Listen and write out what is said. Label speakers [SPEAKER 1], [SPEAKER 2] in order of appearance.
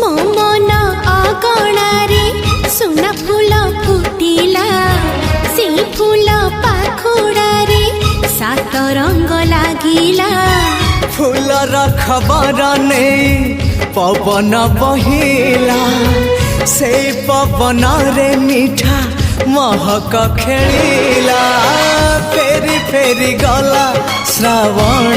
[SPEAKER 1] मो मन अगणारे सुना फूल फुटिला से फूल पाखुड़ारे सात रंग लागिला
[SPEAKER 2] फूलर खबर नहीं पवन बहिला से पवन रे मीठा महक खेलिला फेरी फेरी गला श्रावण